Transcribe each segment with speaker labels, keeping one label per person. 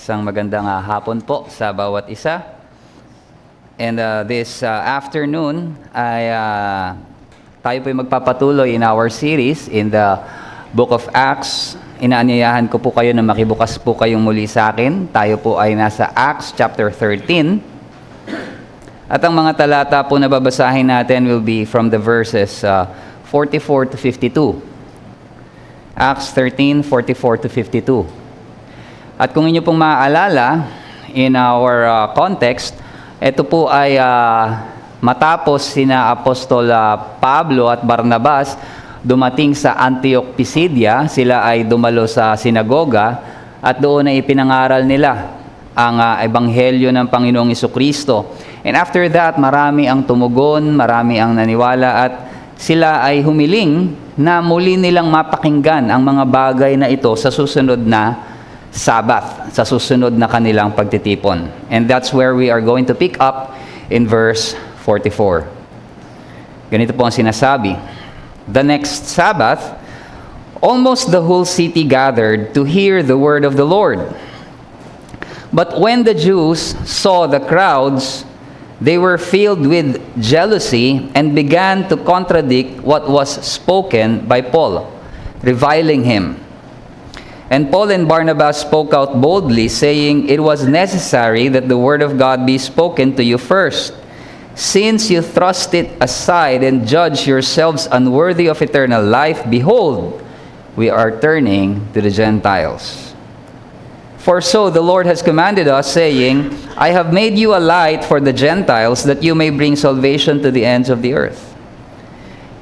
Speaker 1: Isang magandang hapon po sa bawat isa. And this afternoon ay tayo po magpapatuloy in our series in the Book of Acts. Inaanyayahan ko po kayo na makibukas po kayong muli sa akin. Tayo po ay nasa Acts chapter 13. At ang mga talata po na babasahin natin will be from the verses 44 to 52. Acts 13, 44 to 52. At kung inyo pong maaalala, in our context, ito po ay matapos sina Apostol Pablo at Barnabas dumating sa Antioch Pisidia. Sila ay dumalo sa sinagoga at doon ay ipinangaral nila ang ebanghelyo ng Panginoong Jesucristo. And after that, marami ang tumugon, marami ang naniwala at sila ay humiling na muli nilang mapakinggan ang mga bagay na ito sa susunod na Sabbath, sa susunod na kanilang pagtitipon. And that's where we are going to pick up in verse 44. Ganito po ang sinasabi. The next Sabbath, almost the whole city gathered to hear the word of the Lord. But when the Jews saw the crowds, they were filled with jealousy and began to contradict what was spoken by Paul, reviling him. And Paul and Barnabas spoke out boldly, saying, "It was necessary that the word of God be spoken to you first. Since you thrust it aside and judge yourselves unworthy of eternal life, behold, we are turning to the Gentiles. For so the Lord has commanded us, saying, I have made you a light for the Gentiles, that you may bring salvation to the ends of the earth."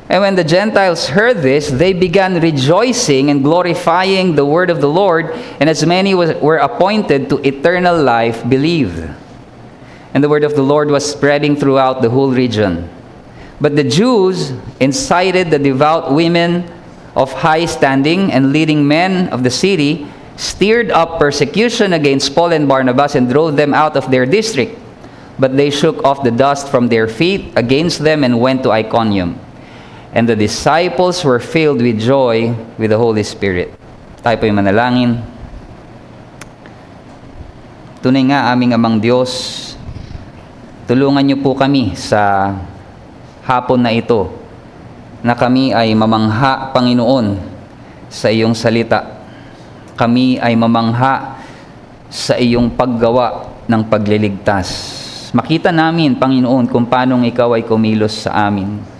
Speaker 1: And when the Gentiles heard this, they began rejoicing and glorifying the word of the Lord, and as many were appointed to eternal life believed. And the word of the Lord was spreading throughout the whole region. But the Jews incited the devout women of high standing and leading men of the city, stirred up persecution against Paul and Barnabas, and drove them out of their district. But they shook off the dust from their feet against them and went to Iconium. And the disciples were filled with joy with the Holy Spirit. Tayo po yung manalangin. Tunay nga aming Amang Diyos, tulungan niyo po kami sa hapon na ito na kami ay mamangha, Panginoon, sa iyong salita. Kami ay mamangha sa iyong paggawa ng pagliligtas. Makita namin, Panginoon, kung paanong ikaw ay kumilos sa amin.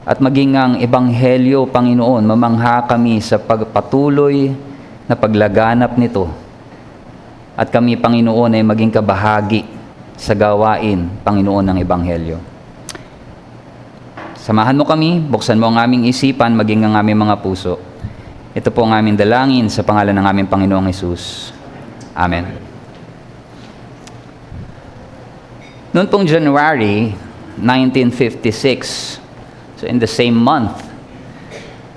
Speaker 1: At maging ang ebanghelyo, Panginoon, mamangha kami sa pagpatuloy na paglaganap nito. At kami, Panginoon, ay maging kabahagi sa gawain, Panginoon, ng ebanghelyo. Samahan mo kami, buksan mo ang aming isipan, maging ang aming mga puso. Ito po ang aming dalangin sa pangalan ng aming Panginoong Hesus. Amen. Noon pong January 1956, so in the same month,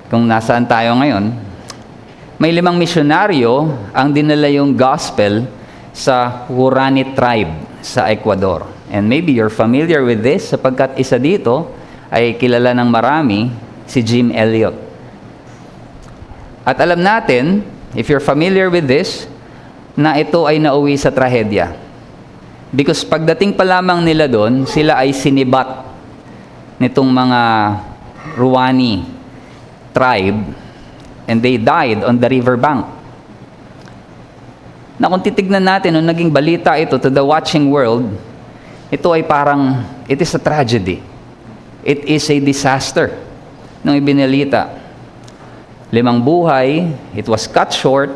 Speaker 1: kung nasaan tayo ngayon, may 5 misyonaryo ang dinala yung gospel sa Huranit tribe sa Ecuador. And maybe you're familiar with this sapagkat isa dito ay kilala ng marami, si Jim Elliot. At alam natin, if you're familiar with this, na ito ay nauwi sa trahedya. Because pagdating pa lamang nila doon, sila ay sinibat nitong mga Ruani tribe, and they died on the riverbank. Na kung titignan natin, nung naging balita ito to the watching world, ito ay parang, it is a tragedy. It is a disaster nung ibinalita. 5 buhay, it was cut short.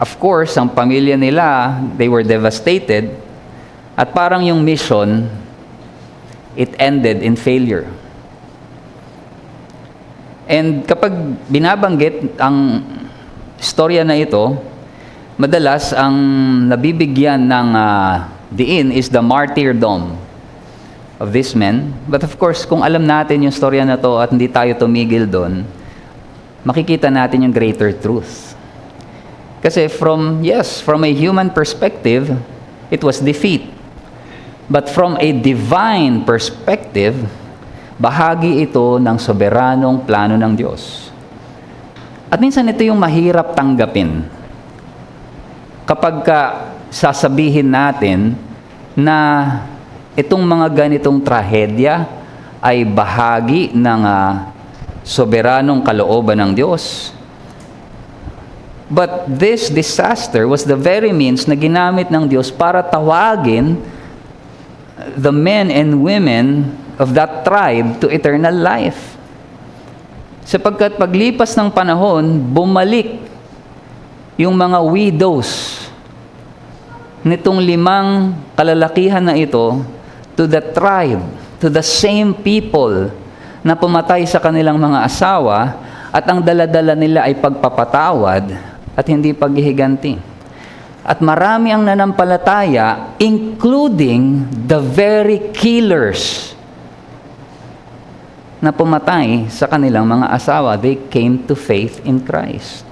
Speaker 1: Of course, ang pamilya nila, they were devastated. At parang yung mission, it ended in failure. And kapag binabanggit ang istorya na ito, madalas ang nabibigyan ng diin is the martyrdom of these men. But of course, kung alam natin yung istorya na to at hindi tayo tumigil doon, makikita natin yung greater truth. Kasi from a human perspective, it was defeat. But from a divine perspective, bahagi ito ng soberanong plano ng Diyos. At minsan ito yung mahirap tanggapin. kapag sasabihin natin na itong mga ganitong trahedya ay bahagi ng soberanong kalooban ng Diyos. But this disaster was the very means na ginamit ng Diyos para tawagin the men and women of that tribe to eternal life. Sapagkat paglipas ng panahon, bumalik yung mga widows nitong 5 kalalakihan na ito to the tribe, to the same people na pumatay sa kanilang mga asawa, at ang daladala nila ay pagpapatawad at hindi paghihiganti. At marami ang nanampalataya, including the very killers na pumatay sa kanilang mga asawa. They came to faith in Christ.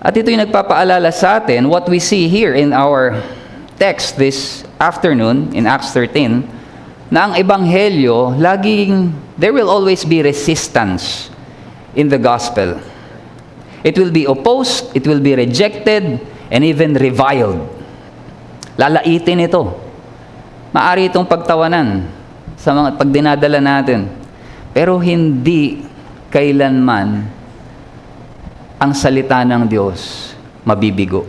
Speaker 1: At ito yung nagpapaalala sa atin, what we see here in our text this afternoon, in Acts 13, na ang Ebanghelyo, there will always be resistance in the gospel. It will be opposed, it will be rejected, and even reviled. Lalaitin ito. Maari itong pagtawanan sa mga pag dinadala natin. Pero hindi kailanman ang salita ng Diyos mabibigo.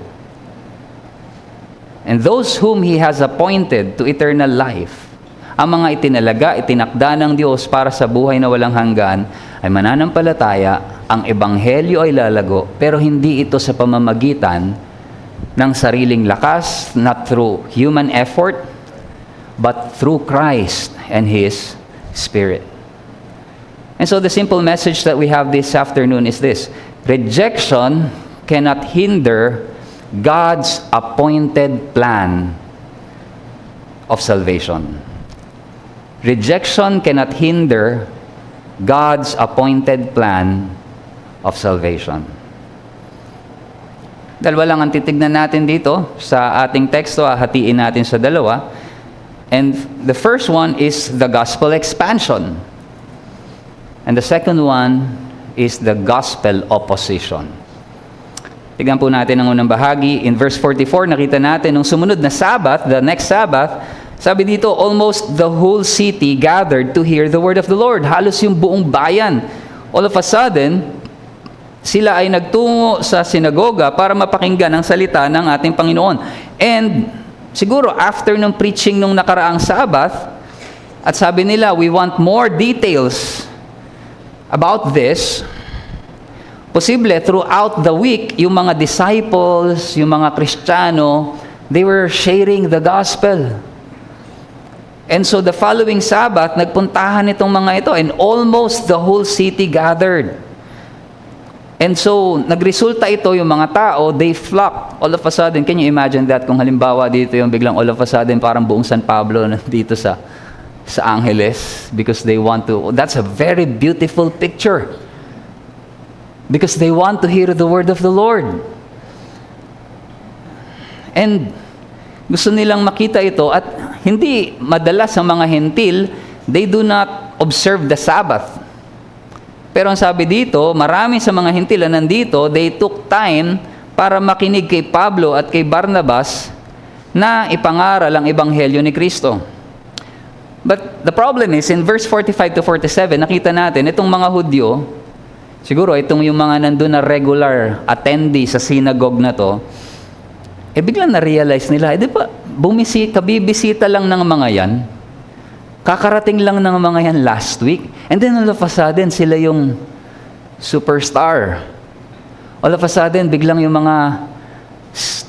Speaker 1: And those whom He has appointed to eternal life, ang mga itinalaga, itinakda ng Diyos para sa buhay na walang hanggan, ay mananampalataya, ang Ebanghelyo ay lalago, pero hindi ito sa pamamagitan ng sariling lakas, not through human effort, but through Christ and His Spirit. And so the simple message that we have this afternoon is this: rejection cannot hinder God's appointed plan of salvation. Rejection cannot hinder God's appointed plan of salvation. Dalawa lang ang titignan natin dito sa ating teksto, hatiin natin sa dalawa. And the first one is the gospel expansion. And the second one is the gospel opposition. Tignan po natin ang unang bahagi. In verse 44, nakita natin nung sumunod na Sabbath, the next Sabbath, sabi dito, almost the whole city gathered to hear the word of the Lord. Halos yung buong bayan. All of a sudden, sila ay nagtungo sa sinagoga para mapakinggan ang salita ng ating Panginoon. And siguro after nung preaching nung nakaraang Sabbath, at sabi nila, we want more details about this. Posible, throughout the week, yung mga disciples, yung mga Kristiyano, they were sharing the gospel. And so the following Sabbath, nagpuntahan itong mga ito, and almost the whole city gathered. And so, nagresulta ito, yung mga tao, they flocked. All of a sudden, can you imagine that? Kung halimbawa dito yung biglang all of a sudden, parang buong San Pablo dito sa Angeles, because they want to, that's a very beautiful picture. Because they want to hear the word of the Lord. And gusto nilang makita ito, at hindi madalas ang mga hentil, they do not observe the Sabbath. Pero ang sabi dito, marami sa mga hentil na nandito, they took time para makinig kay Pablo at kay Barnabas na ipangaral ang Ebanghelyo ni Kristo. But the problem is, in verse 45 to 47, nakita natin, itong mga Hudyo, siguro itong yung mga nandun na regular attendee sa synagogue na to, biglang na-realize nila, di ba, kabibisita lang ng mga yan, kakarating lang ng mga yan last week, and then all of a sudden, sila yung superstar. All of a sudden, biglang yung mga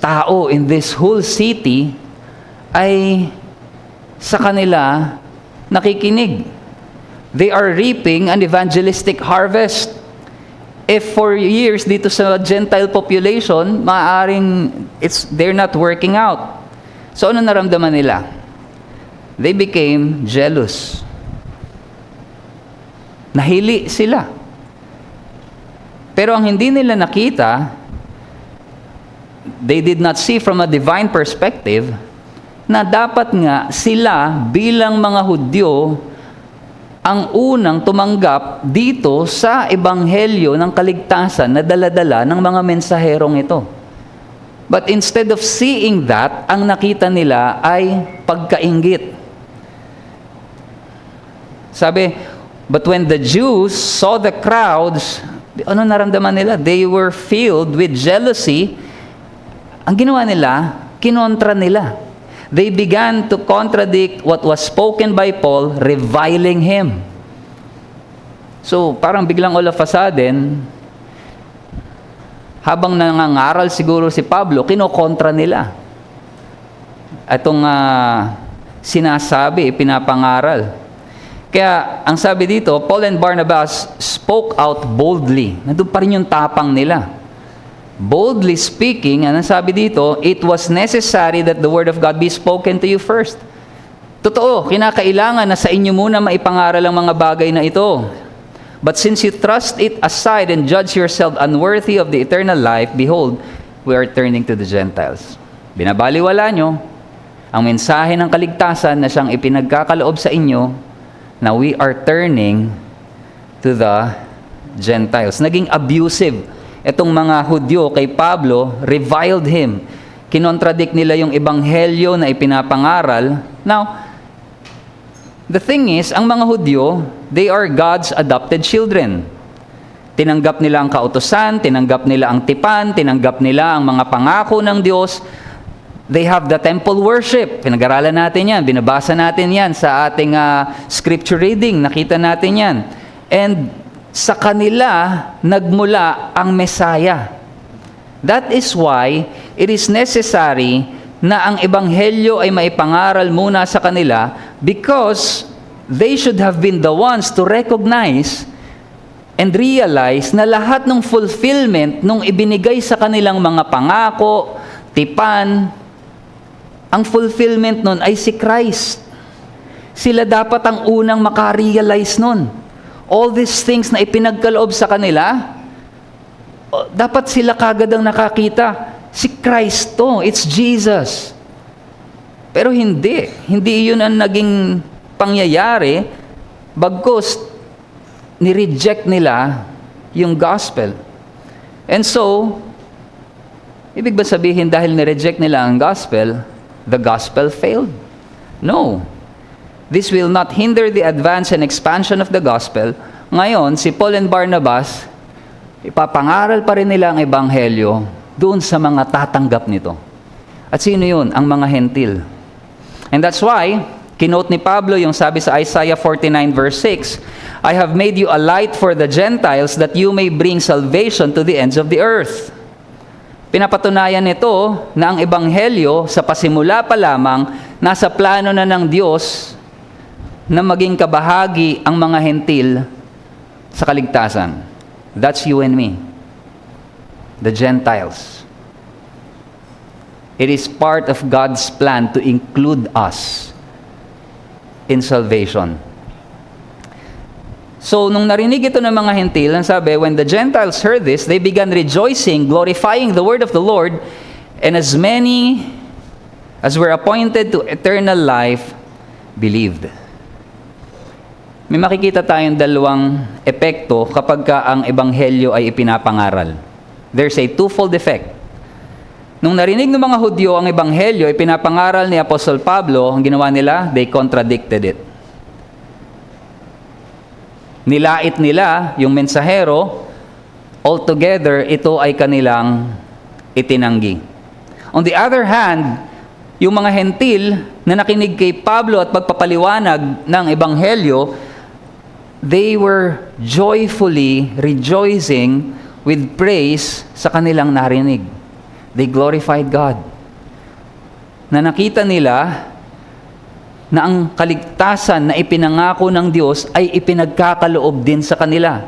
Speaker 1: tao in this whole city ay sa kanila nakikinig. They are reaping an evangelistic harvest. If for years dito sa Gentile population, maaaring they're not working out. So ano naramdaman nila? They became jealous. Nahili sila. Pero ang hindi nila nakita, they did not see from a divine perspective, na dapat nga sila bilang mga Hudyo ang unang tumanggap dito sa ebanghelyo ng kaligtasan na dala-dala ng mga mensaherong ito. But instead of seeing that, ang nakita nila ay pagkainggit. Sabi, but when the Jews saw the crowds, ano naramdaman nila? They were filled with jealousy. Ang ginawa nila, kinontra nila. They began to contradict what was spoken by Paul, reviling him. So, parang biglang all of a sudden, habang nangangaral siguro si Pablo, kinokontra nila. Itong sinasabi, pinapangaral. Kaya, ang sabi dito, Paul and Barnabas spoke out boldly. Nandun pa rin yung tapang nila. Boldly speaking, ano sabi dito, it was necessary that the word of God be spoken to you first. Totoo, kinakailangan na sa inyo muna maipangaral ang mga bagay na ito. But since you thrust it aside and judge yourself unworthy of the eternal life, behold, we are turning to the Gentiles. Binabaliwala nyo ang mensahe ng kaligtasan na siyang ipinagkakaloob sa inyo na we are turning to the Gentiles. Naging abusive itong mga Hudyo kay Pablo, reviled him. Kinontradict nila yung ebanghelyo na ipinapangaral. Now, the thing is, ang mga Hudyo, they are God's adopted children. Tinanggap nila ang kautusan, tinanggap nila ang tipan, tinanggap nila ang mga pangako ng Diyos. They have the temple worship. Pinag-aralan natin yan, binabasa natin yan sa ating scripture reading, nakita natin yan. And sa kanila, nagmula ang Messiah. That is why it is necessary na ang ebanghelyo ay maipangaral muna sa kanila because they should have been the ones to recognize and realize na lahat ng fulfillment nung ibinigay sa kanilang mga pangako, tipan, ang fulfillment nun ay si Christ. Sila dapat ang unang makarealize nun. All these things na ipinagkaloob sa kanila, dapat sila kagad ang nakakita. Si Christ to, it's Jesus. Pero hindi. Hindi yun ang naging pangyayari, bagkus ni-reject nila yung gospel. And so, ibig ba sabihin dahil ni-reject nila ang gospel, the gospel failed? No. This will not hinder the advance and expansion of the gospel. Ngayon, si Paul and Barnabas, ipapangaral pa rin nila ang ebanghelyo doon sa mga tatanggap nito. At sino yun? Ang mga hentil. And that's why, kinote ni Pablo yung sabi sa Isaiah 49 verse 6, I have made you a light for the Gentiles that you may bring salvation to the ends of the earth. Pinapatunayan nito na ang ebanghelyo sa pasimula pa lamang nasa plano na ng Diyos na maging kabahagi ang mga hentil sa kaligtasan. That's you and me. The Gentiles. It is part of God's plan to include us in salvation. So, nung narinig ito ng mga hentil, ang sabi, when the Gentiles heard this, they began rejoicing, glorifying the word of the Lord, and as many as were appointed to eternal life believed. May makikita tayong dalawang epekto kapag ang ebanghelyo ay ipinapangaral. There's a twofold effect. Nung narinig ng mga Hudyo ang ebanghelyo, ipinapangaral ni Apostle Pablo, ang ginawa nila, they contradicted it. Nilait nila yung mensahero, altogether, ito ay kanilang itinanggi. On the other hand, yung mga hentil na nakinig kay Pablo at pagpapaliwanag ng ebanghelyo, they were joyfully rejoicing with praise sa kanilang narinig. They glorified God. Na nakita nila na ang kaligtasan na ipinangako ng Diyos ay ipinagkakaloob din sa kanila.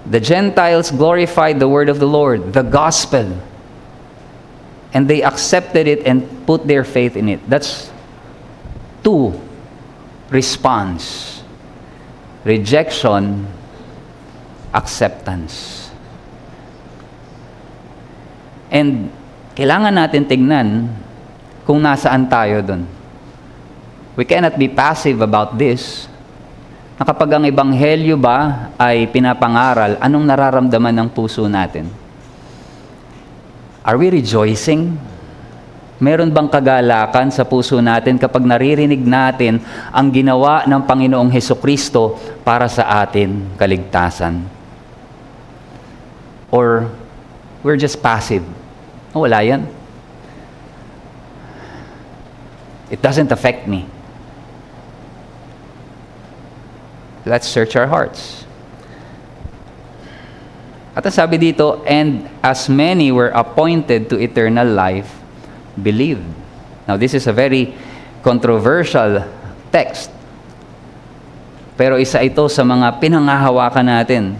Speaker 1: The Gentiles glorified the word of the Lord, the gospel. And they accepted it and put their faith in it. That's two response. Rejection, acceptance. And kailangan natin tignan kung nasaan tayo doon. We cannot be passive about this. Na kapag ang ebanghelyo ba ay pinapangaral, anong nararamdaman ng puso natin? Are we rejoicing? Meron bang kagalakan sa puso natin kapag naririnig natin ang ginawa ng Panginoong Hesukristo para sa atin kaligtasan? Or we're just passive? Wala yan. It doesn't affect me. Let's search our hearts. At ang sabi dito, and as many were appointed to eternal life, believed. Now, this is a very controversial text. Pero isa ito sa mga pinangahawakan natin.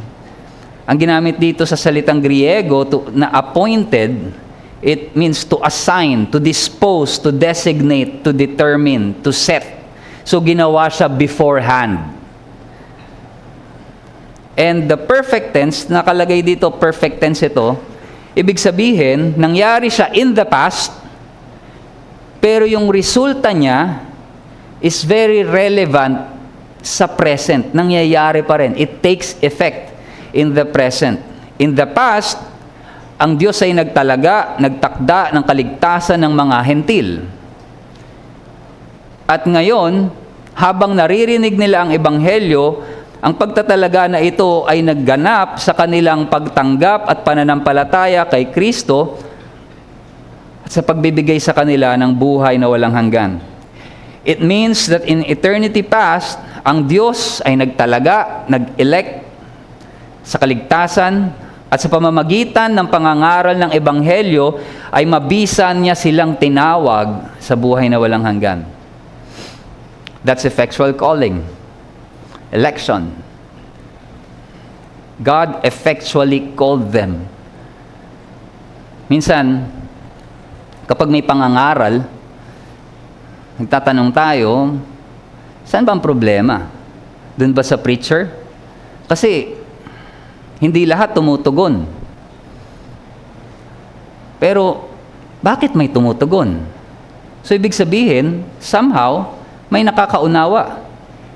Speaker 1: Ang ginamit dito sa salitang Griego na appointed, it means to assign, to dispose, to designate, to determine, to set. So, ginawa siya beforehand. And the perfect tense, nakalagay dito, perfect tense ito, ibig sabihin, nangyari siya in the past, pero yung resulta niya is very relevant sa present. Nangyayari pa rin. It takes effect in the present. In the past, ang Diyos ay nagtakda ng kaligtasan ng mga hentil. At ngayon, habang naririnig nila ang ebanghelyo, ang pagtatalaga na ito ay nagganap sa kanilang pagtanggap at pananampalataya kay Kristo at sa pagbibigay sa kanila ng buhay na walang hanggan. It means that in eternity past, ang Diyos ay nag-elect sa kaligtasan at sa pamamagitan ng pangangaral ng ebanghelyo ay mabisan niya silang tinawag sa buhay na walang hanggan. That's effectual calling. Election. God effectually called them. Minsan, kapag may pangangaral, nagtatanong tayo, saan ba ang problema? Doon ba sa preacher? Kasi, hindi lahat tumutugon. Pero, bakit may tumutugon? So, ibig sabihin, somehow, may nakakaunawa.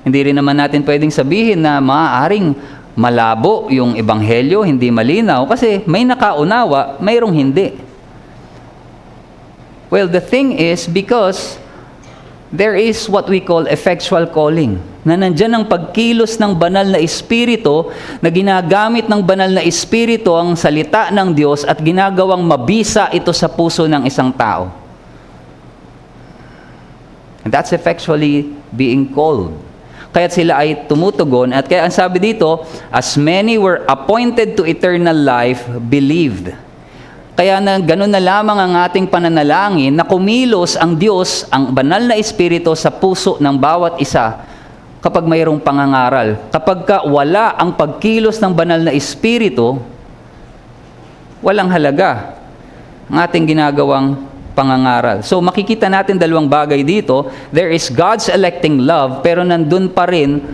Speaker 1: Hindi rin naman natin pwedeng sabihin na maaaring malabo yung ebanghelyo, hindi malinaw, kasi may nakaunawa, mayroong hindi. Well, the thing is, because there is what we call effectual calling, na nandyan ang pagkilos ng banal na Espiritu, na ginagamit ng banal na Espiritu ang salita ng Diyos at ginagawang mabisa ito sa puso ng isang tao. And that's effectually being called. Kaya sila ay tumutugon. At kaya ang sabi dito, as many were appointed to eternal life, believed. Kaya ganun na lamang ang ating pananalangin na kumilos ang Diyos, ang banal na Espiritu sa puso ng bawat isa kapag mayroong pangangaral. Kapag wala ang pagkilos ng banal na Espiritu, walang halaga ang ating ginagawang pangangaral. So makikita natin dalawang bagay dito. There is God's electing love, pero nandun pa rin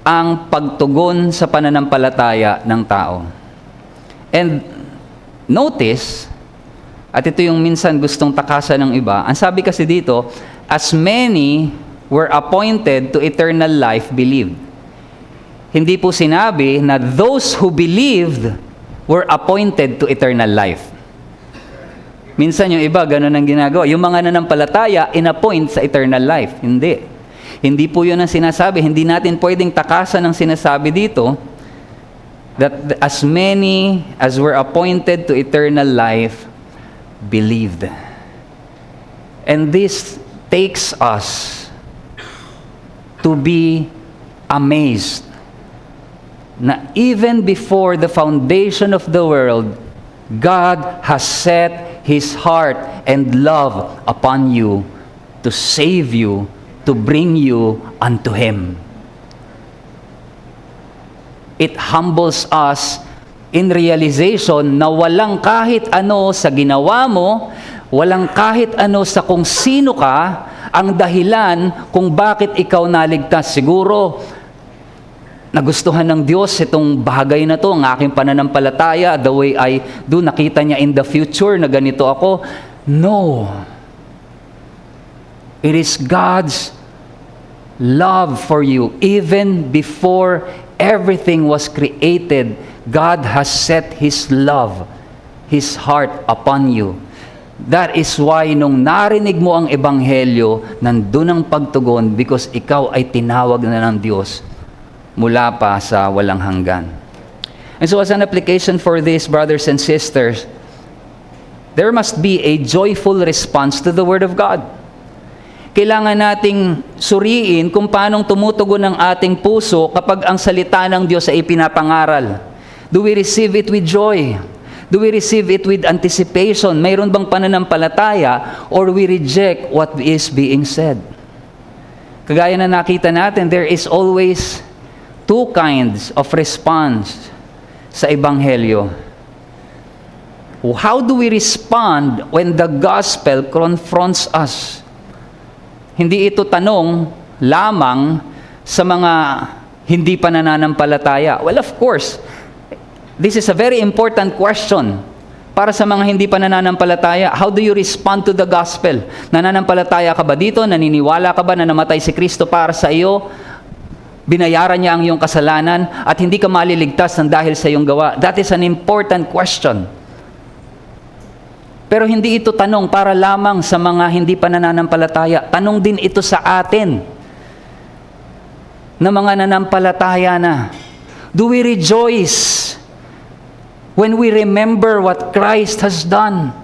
Speaker 1: ang pagtugon sa pananampalataya ng tao. And notice, at ito yung minsan gustong takasan ng iba, ang sabi kasi dito, as many were appointed to eternal life believed. Hindi po sinabi na those who believed were appointed to eternal life. Minsan yung iba, ganun ang ginagawa. Yung mga nanampalataya, in-appoint sa eternal life. Hindi. Hindi po yun ang sinasabi. Hindi natin pwedeng takasan ang sinasabi dito that as many as were appointed to eternal life believed. And this takes us to be amazed na even before the foundation of the world, God has set His heart and love upon you to save you, to bring you unto Him. It humbles us in realization na walang kahit ano sa ginawa mo, walang kahit ano sa kung sino ka, ang dahilan kung bakit ikaw naligtas. Siguro, nagustuhan ng Diyos itong bagay na to, ang aking pananampalataya, the way I do, nakita niya in the future na ganito ako. No. It is God's love for you. Even before everything was created, God has set His love, His heart upon you. That is why nung narinig mo ang Ebanghelyo, nandun ang pagtugon because ikaw ay tinawag na ng Diyos mula pa sa walang hanggan. And so as an application for this, brothers and sisters, there must be a joyful response to the Word of God. Kailangan nating suriin kung paanong tumutugon ang ating puso kapag ang salita ng Diyos ay ipinapangaral. Do we receive it with joy? Do we receive it with anticipation? Mayroon bang pananampalataya or we reject what is being said? Kagaya na nakita natin, there is always two kinds of response sa Ebanghelyo. How do we respond when the gospel confronts us? Hindi ito tanong lamang sa mga hindi pa nananampalataya. Well, of course, this is a very important question para sa mga hindi pa nananampalataya. How do you respond to the gospel? Nananampalataya ka ba dito? Naniniwala ka ba na namatay si Kristo para sa iyo? Binayaran niya ang iyong kasalanan at hindi ka maliligtas ng dahil sa iyong gawa? That is an important question. Pero hindi ito tanong para lamang sa mga hindi pa nananampalataya. Tanong din ito sa atin na mga nananampalataya na. Do we rejoice when we remember what Christ has done?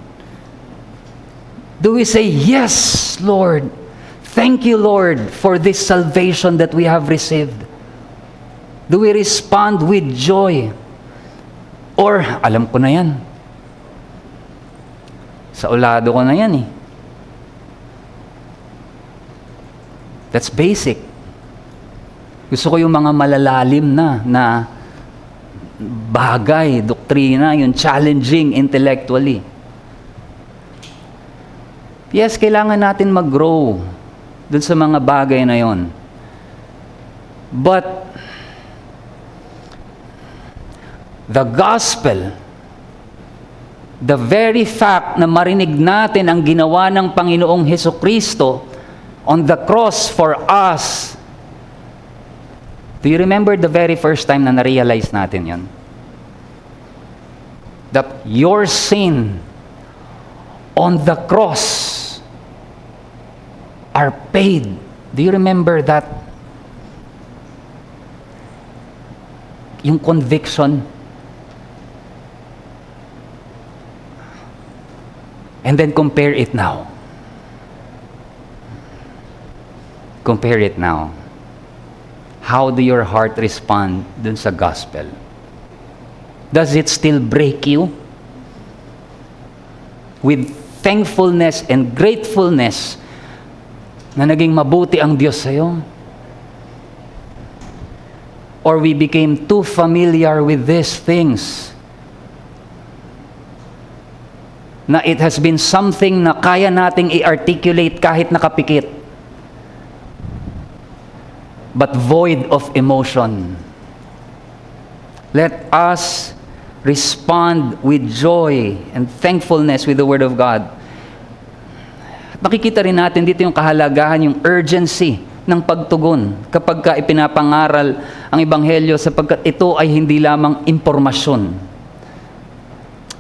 Speaker 1: Do we say, yes, Lord, thank you, Lord, for this salvation that we have received? Do we respond with joy? Or, alam ko na yan. Sa ulado ko na yan eh. That's basic. Gusto ko yung mga malalalim na bagay, doktrina, yung challenging intellectually. Yes, kailangan natin mag-grow dun sa mga bagay na yon. But the gospel, the very fact na marinig natin ang ginawa ng Panginoong Hesukristo on the cross for us. Do you remember the very first time na na-realize natin yan? That your sin on the cross are paid. Do you remember that? Yung conviction. And then compare it now. Compare it now. How do your heart respond dun sa gospel? Does it still break you? With thankfulness and gratefulness na naging mabuti ang Diyos sa'yo? Or we became too familiar with these things na it has been something na kaya nating i-articulate kahit nakapikit, but void of emotion. Let us respond with joy and thankfulness with the Word of God. At makikita rin natin dito yung kahalagahan, yung urgency ng pagtugon kapag ka ipinapangaral ang Ebanghelyo, sapagkat ito ay hindi lamang impormasyon.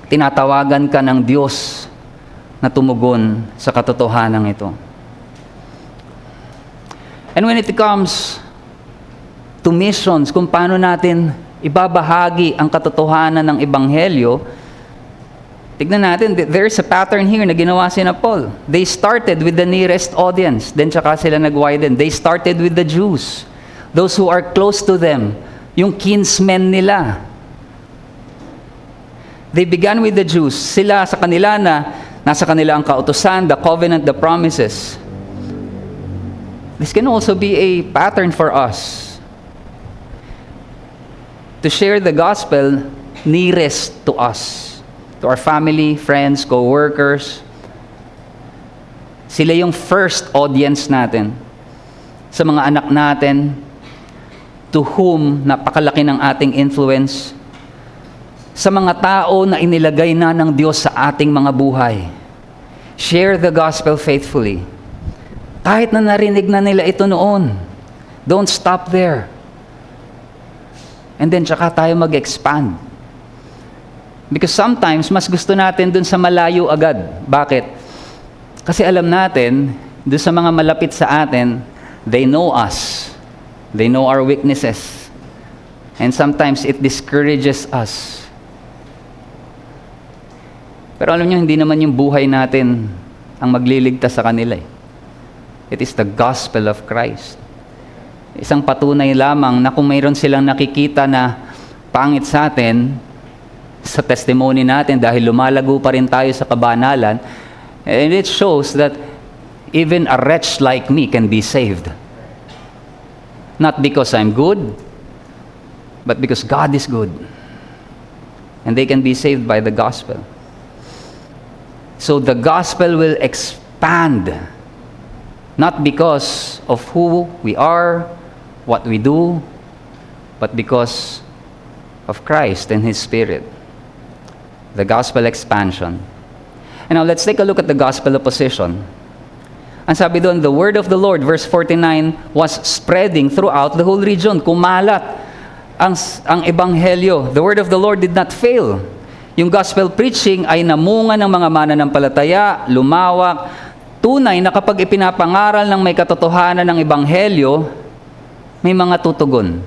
Speaker 1: Tinatawagan ka ng Diyos na tumugon sa katotohanan ito. And when it comes to missions, kung paano natin ibabahagi ang katotohanan ng Ebanghelyo, tignan natin, there's a pattern here na ginawa si Paul. They started with the nearest audience, then tsaka sila nag-widen. They started with the Jews, those who are close to them, yung kinsmen nila. They began with the Jews. Sila sa kanila na nasa kanila ang kautusan, the covenant, the promises. This can also be a pattern for us to share the gospel nearest to us, to our family, friends, co-workers. Sila yung first audience natin, sa mga anak natin, to whom napakalaki ng ating influence, sa mga tao na inilagay na ng Diyos sa ating mga buhay. Share the gospel faithfully. Kahit na narinig na nila ito noon, don't stop there. And then, tsaka tayo mag-expand. Because sometimes, mas gusto natin dun sa malayo agad. Bakit? Kasi alam natin, dun sa mga malapit sa atin, they know us. They know our weaknesses. And sometimes, it discourages us. Pero alam niyo, hindi naman yung buhay natin ang magliligtas sa kanila. It is the gospel of Christ. Isang patunay lamang na kung mayroon silang nakikita na pangit sa atin, sa testimony natin dahil lumalago pa rin tayo sa kabanalan, and it shows that even a wretch like me can be saved. Not because I'm good, but because God is good. And they can be saved by the gospel. So the gospel will expand, not because of who we are, what we do, but because of Christ and His Spirit. The gospel expansion. And now let's take a look at the gospel opposition. Ang sabi doon, the word of the Lord, verse 49, was spreading throughout the whole region. Kumalat ang ebanghelyo. The word of the Lord did not fail. Yung gospel preaching ay namunga ng mga mananampalataya, lumawak. Tunay na kapag ipinapangaral ng may katotohanan ng ebanghelyo, may mga tutugon.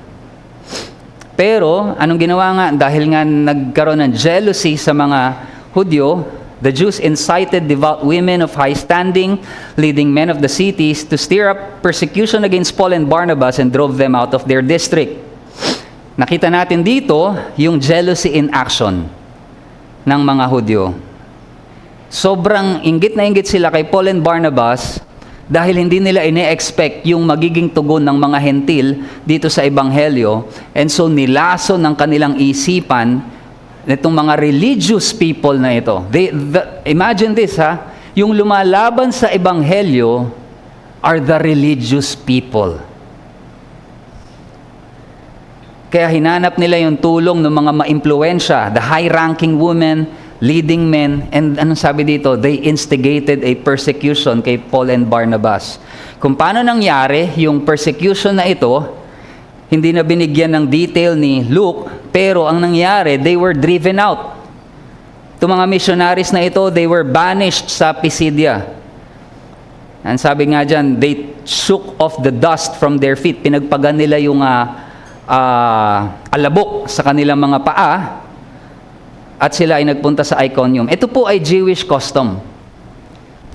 Speaker 1: Pero, anong ginawa nga? Dahil nga nagkaroon ng jealousy sa mga Hudyo, the Jews incited devout women of high standing, leading men of the cities, to stir up persecution against Paul and Barnabas and drove them out of their district. Nakita natin dito yung jealousy in action ng mga Hudyo. Sobrang inggit na inggit sila kay Paul and Barnabas dahil hindi nila ine-expect yung magiging tugon ng mga hentil dito sa ebanghelyo, and so nilaso ng kanilang isipan nitong mga religious people na ito. Imagine this, ha? Yung lumalaban sa ebanghelyo are the religious people. Kaya hinanap nila yung tulong ng mga maimpluwensya, the high-ranking women, leading men, and anong sabi dito? They instigated a persecution kay Paul and Barnabas. Kung paano nangyari yung persecution na ito, hindi na binigyan ng detail ni Luke, pero ang nangyari, they were driven out. Itong mga missionaries na ito, they were banished sa Pisidia. And sabi nga dyan, they shook off the dust from their feet. Pinagpagan nila yung alabok sa kanilang mga paa, at sila ay nagpunta sa Iconium. Ito po ay Jewish custom.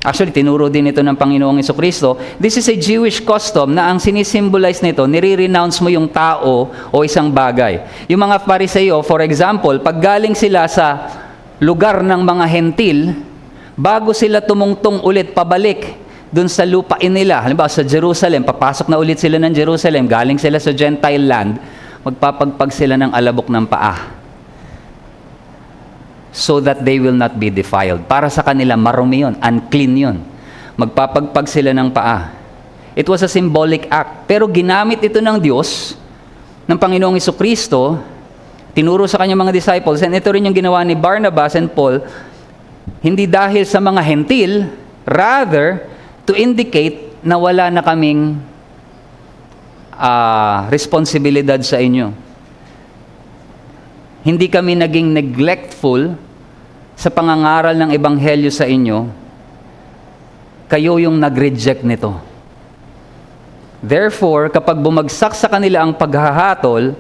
Speaker 1: Actually, tinuro din ito ng Panginoong Jesucristo. This is a Jewish custom na ang sinisimbolize nito, nire-renounce mo yung tao o isang bagay. Yung mga Pariseo, for example, pag galing sila sa lugar ng mga hentil, bago sila tumungtong ulit pabalik dun sa lupain nila, halimbawa sa Jerusalem, papasok na ulit sila ng Jerusalem, galing sila sa Gentile land, magpapagpag sila ng alabok ng paa. So that they will not be defiled. Para sa kanila, marumi yun, unclean yun. Magpapagpag sila ng paa. It was a symbolic act. Pero ginamit ito ng Diyos, ng Panginoong Jesucristo, tinuro sa kanyang mga disciples, and ito rin yung ginawa ni Barnabas and Paul, hindi dahil sa mga hentil, rather, to indicate na wala na kaming responsibilidad sa inyo. Hindi kami naging neglectful sa pangangaral ng ebanghelyo sa inyo, kayo yung nag-reject nito. Therefore, kapag bumagsak sa kanila ang paghahatol,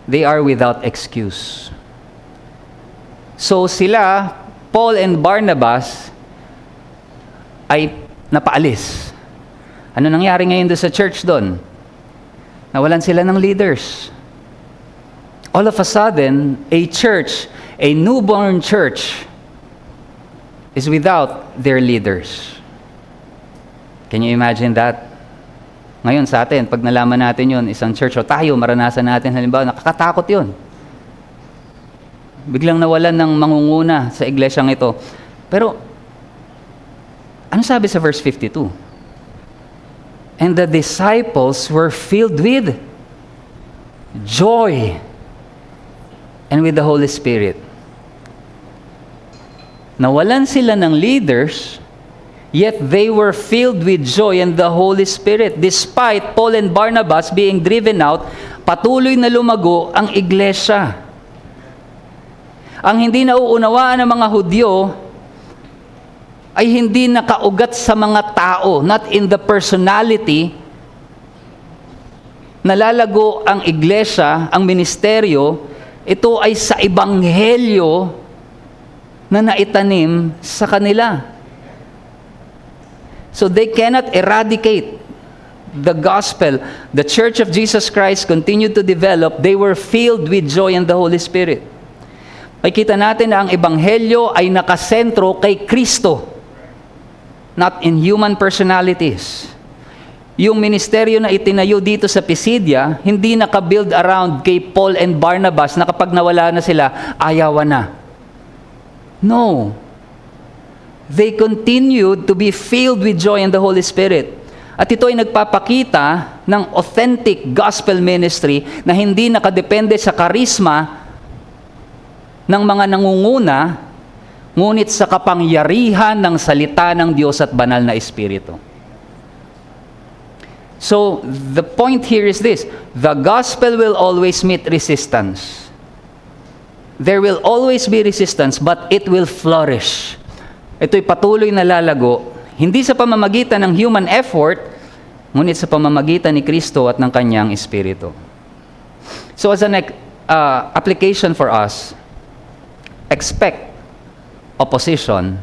Speaker 1: they are without excuse. So sila, Paul and Barnabas, ay napaalis. Ano nangyari ngayon doon sa church doon? Nawalan sila ng leaders. All of a sudden, a church, a newborn church, is without their leaders. Can you imagine that? Ngayon sa atin, pag nalaman natin yun, isang church, o tayo, maranasan natin, halimbawa, nakakatakot yun. Biglang nawalan ng mangunguna sa iglesyang ito. Pero, ano sabi sa verse 52? And the disciples were filled with joy and with the Holy Spirit. Nawalan sila ng leaders, yet they were filled with joy and the Holy Spirit. Despite Paul and Barnabas being driven out, patuloy na lumago ang iglesia. Ang hindi nauunawaan ng mga Hudyo ay hindi nakaugat sa mga tao, not in the personality. Nalalago ang iglesia, ang ministeryo, ito ay sa ebanghelyo na naitanim sa kanila. So they cannot eradicate the gospel. The Church of Jesus Christ continued to develop. They were filled with joy and the Holy Spirit. Makikita natin na ang ebanghelyo ay nakasentro kay Kristo, not in human personalities. Yung ministeryo na itinayo dito sa Pisidia, hindi nakabuild around kay Paul and Barnabas na kapag nawala na sila, ayawan na. No. They continued to be filled with joy and the Holy Spirit. At ito ay nagpapakita ng authentic gospel ministry na hindi nakadepende sa karisma ng mga nangunguna, ngunit sa kapangyarihan ng salita ng Diyos at banal na Espiritu. So, the point here is this: the gospel will always meet resistance. There will always be resistance, but it will flourish. Ito'y patuloy na lalago, hindi sa pamamagitan ng human effort, ngunit sa pamamagitan ni Kristo at ng Kanyang Espiritu. So, as an application for us, expect opposition,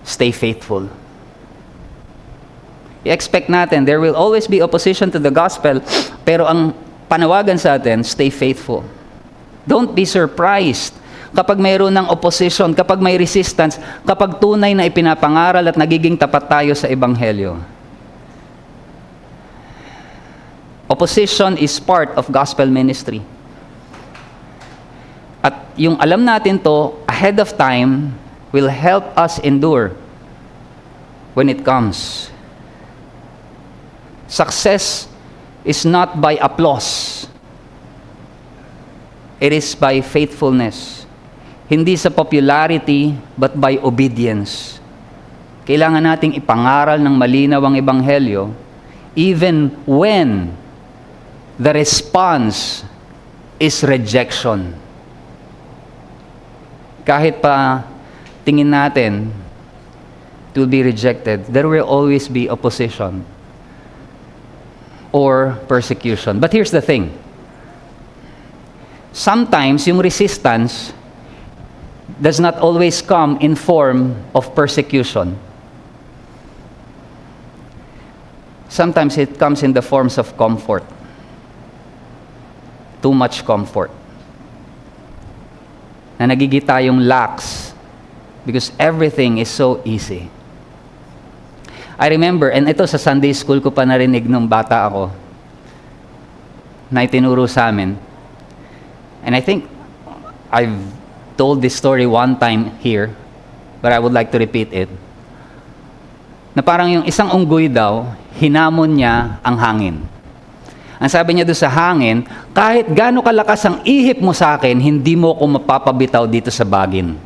Speaker 1: stay faithful. I-expect natin, there will always be opposition to the gospel, pero ang panawagan sa atin, stay faithful. Don't be surprised kapag mayroon ng opposition, kapag may resistance, kapag tunay na ipinapangaral at nagiging tapat tayo sa Ebanghelyo. Opposition is part of gospel ministry. At yung alam natin to ahead of time will help us endure when it comes. Success is not by applause. It is by faithfulness. Hindi sa popularity, but by obedience. Kailangan nating ipangaral ng malinaw ang Ebanghelyo, even when the response is rejection. Kahit pa tingin natin it will be rejected, there will always be opposition or persecution. But here's the thing. Sometimes yung resistance does not always come in form of persecution. Sometimes it comes in the forms of comfort. Too much comfort. Na nagigita yung lax because everything is so easy. I remember, and ito sa Sunday school ko pa narinig nung bata ako, na itinuro sa amin. And I think I've told this story one time here, but I would like to repeat it. Na parang yung isang unggoy daw, hinamon niya ang hangin. Ang sabi niya doon sa hangin, kahit gaano kalakas ang ihip mo sa akin, hindi mo ako mapapabitaw dito sa bagin.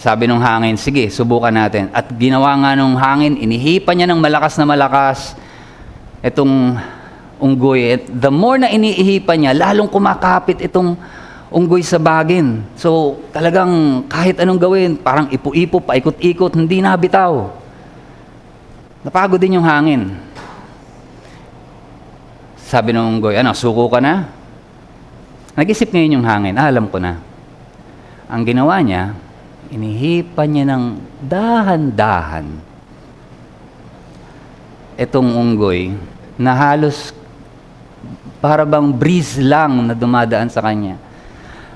Speaker 1: Sabi nung hangin, sige, subukan natin. At ginawa nga nung hangin, inihipan niya ng malakas na malakas itong unggoy. At the more na iniihipan niya, lalong kumakapit itong unggoy sa bagin. So, talagang kahit anong gawin, parang ipo-ipo, paikot-ikot, hindi nabitaw. Napagod din yung hangin. Sabi ng unggoy, ano, suko ka na? Nag-isip ngayon yung hangin, alam ko na. Ang ginawa niya, inihipan niya ng dahan-dahan itong unggoy na halos para bang breeze lang na dumadaan sa kanya.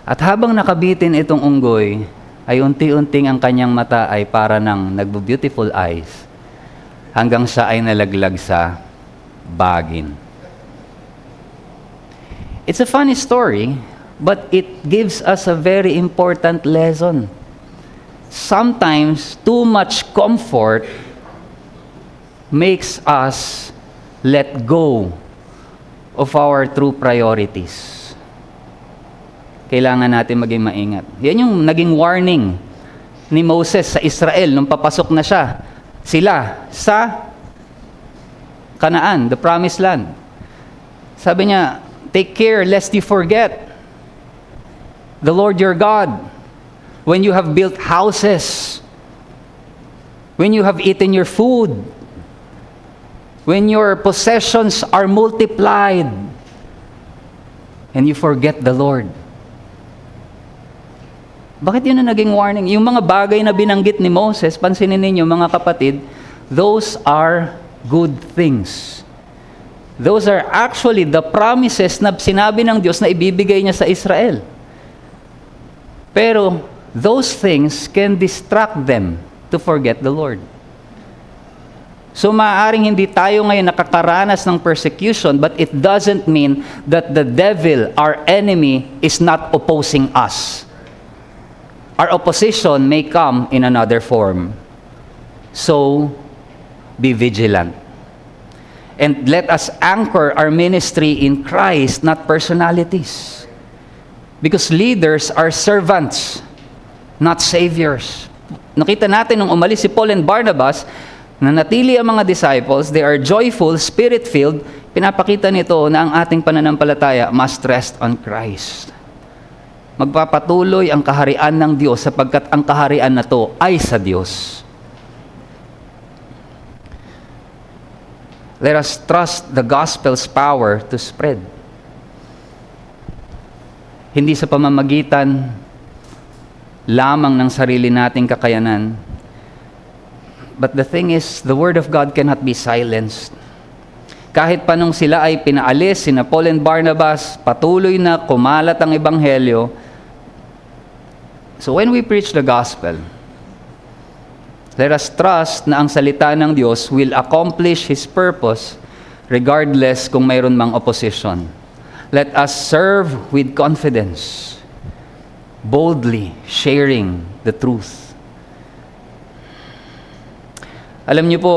Speaker 1: At habang nakabitin itong unggoy, ay unti-unting ang kanyang mata ay para ng nagbo-beautiful eyes hanggang siya ay nalaglag sa bagin. It's a funny story, but it gives us a very important lesson. Sometimes too much comfort makes us let go of our true priorities. Kailangan natin maging maingat. Yan yung naging warning ni Moses sa Israel nung papasok na sila sa Canaan, the promised land. Sabi niya, take care lest you forget. the Lord your God, when you have built houses, when you have eaten your food, when your possessions are multiplied, and you forget the Lord. Bakit yun na naging warning? Yung mga bagay na binanggit ni Moses, pansinin ninyo mga kapatid, those are good things. Those are actually the promises na sinabi ng Diyos na ibibigay niya sa Israel. Pero those things can distract them to forget the Lord. So maaaring hindi tayo ngayon nakakaranas ng persecution, but it doesn't mean that the devil, our enemy, is not opposing us. Our opposition may come in another form. So, be vigilant. And let us anchor our ministry in Christ, not personalities. Because leaders are servants, not saviors. Nakita natin nung umalis si Paul and Barnabas, nanatili ang mga disciples, they are joyful, spirit-filled, pinapakita nito na ang ating pananampalataya must rest on Christ. Magpapatuloy ang kaharian ng Diyos sapagkat ang kaharian na to ay sa Diyos. Let us trust the gospel's power to spread. Hindi sa pamamagitan lamang ng sarili nating kakayanan. But the thing is, the Word of God cannot be silenced. Kahit pa nung sila ay pinaalis, sina Paul and Barnabas, patuloy na kumalat ang Ebanghelyo. So when we preach the gospel, let us trust na ang salita ng Diyos will accomplish His purpose regardless kung mayroon mang opposition. Let us serve with confidence, boldly sharing the truth. Alam niyo po,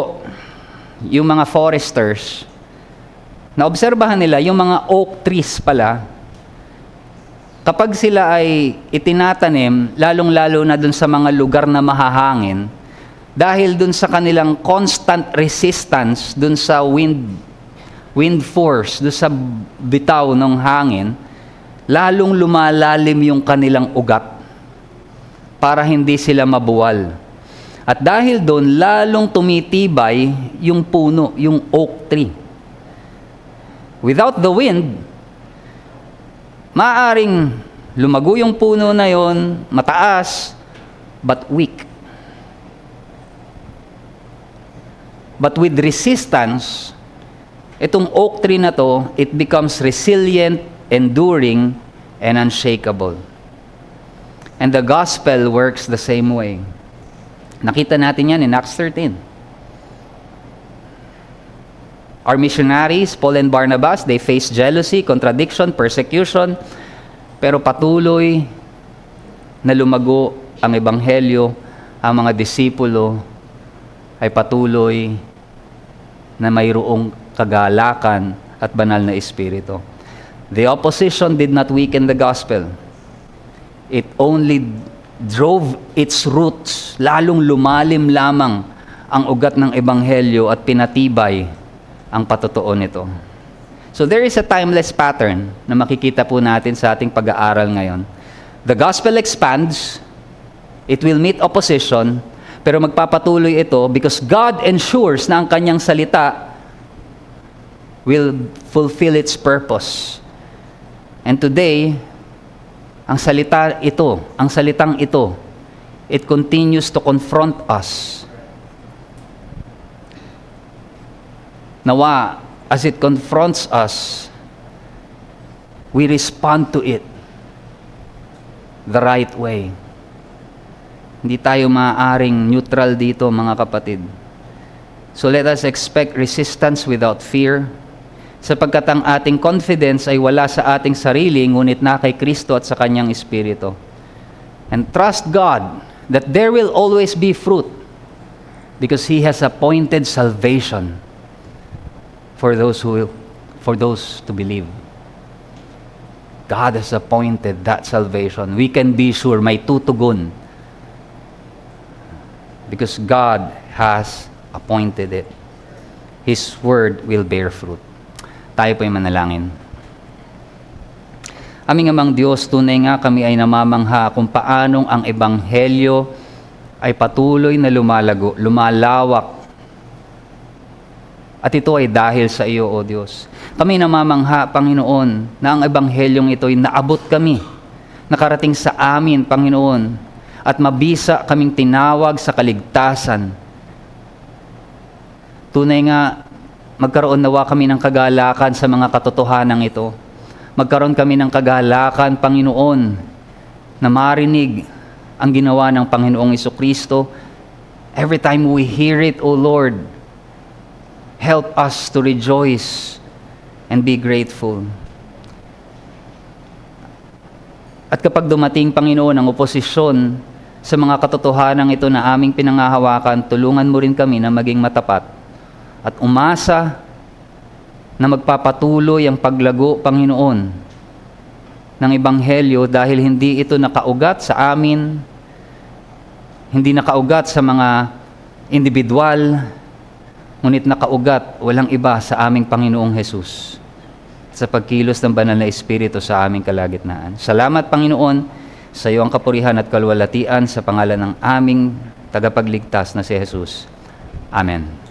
Speaker 1: yung mga foresters, naobserbahan nila, yung mga oak trees pala, kapag sila ay itinatanim, lalong-lalo na dun sa mga lugar na mahahangin, dahil dun sa kanilang constant resistance, dun sa wind force, dun sa bitaw ng hangin, lalong lumalalim yung kanilang ugat para hindi sila mabuwal. At dahil doon, lalong tumitibay yung puno, yung oak tree. Without the wind, maaaring lumago yung puno na yon, mataas, but weak. But with resistance, itong oak tree na to, it becomes resilient, enduring, and unshakable. And the gospel works the same way. Nakita natin yan in Acts 13. Our missionaries, Paul and Barnabas, they faced jealousy, contradiction, persecution, pero patuloy na lumago ang Ebanghelyo, ang mga disipulo ay patuloy na mayroong kagalakan at banal na espiritu. The opposition did not weaken the gospel. It only drove its roots, lalong lumalim lamang ang ugat ng Ebanghelyo at pinatibay ang patotoo nito. So there is a timeless pattern na makikita po natin sa ating pag-aaral ngayon. The gospel expands, it will meet opposition, pero magpapatuloy ito because God ensures na ang kanyang salita will fulfill its purpose. And today, ang salitang ito, it continues to confront us. Nawa, as it confronts us, we respond to it the right way. Hindi tayo maaaring neutral dito, mga kapatid. So let us expect resistance without fear, sapagkat ang ating confidence ay wala sa ating sarili, ngunit na kay Kristo at sa Kanyang Espiritu. And trust God that there will always be fruit because He has appointed salvation for those to believe. God has appointed that salvation. We can be sure may tutugon because God has appointed it. His word will bear fruit. Tayo po'y manalangin. Aming Amang Diyos, tunay nga kami ay namamangha kung paanong ang Ebanghelyo ay patuloy na lumalawak. At ito ay dahil sa iyo, O Diyos. Kami namamangha, Panginoon, na ang Ebanghelyong ito ay naabot kami, nakarating sa amin, Panginoon, at mabisa kaming tinawag sa kaligtasan. Tunay nga, magkaroon nawa kami ng kagalakan sa mga katotohanan ito. Magkaroon kami ng kagalakan, Panginoon, na marinig ang ginawa ng Panginoong Jesucristo. Every time we hear it, O Lord, help us to rejoice and be grateful. At kapag dumating, Panginoon, ang oposisyon sa mga katotohanan ito na aming pinangahawakan, tulungan mo rin kami na maging matapat at umasa na magpapatuloy ang paglago, Panginoon, ng Ebanghelyo dahil hindi ito nakaugat sa amin, hindi nakaugat sa mga individual, ngunit nakaugat walang iba sa aming Panginoong Jesus sa pagkilos ng banal na Espiritu sa aming kalagitnaan. Salamat, Panginoon, sa iyo ang kapurihan at kalwalatian sa pangalan ng aming tagapagligtas na si Jesus. Amen.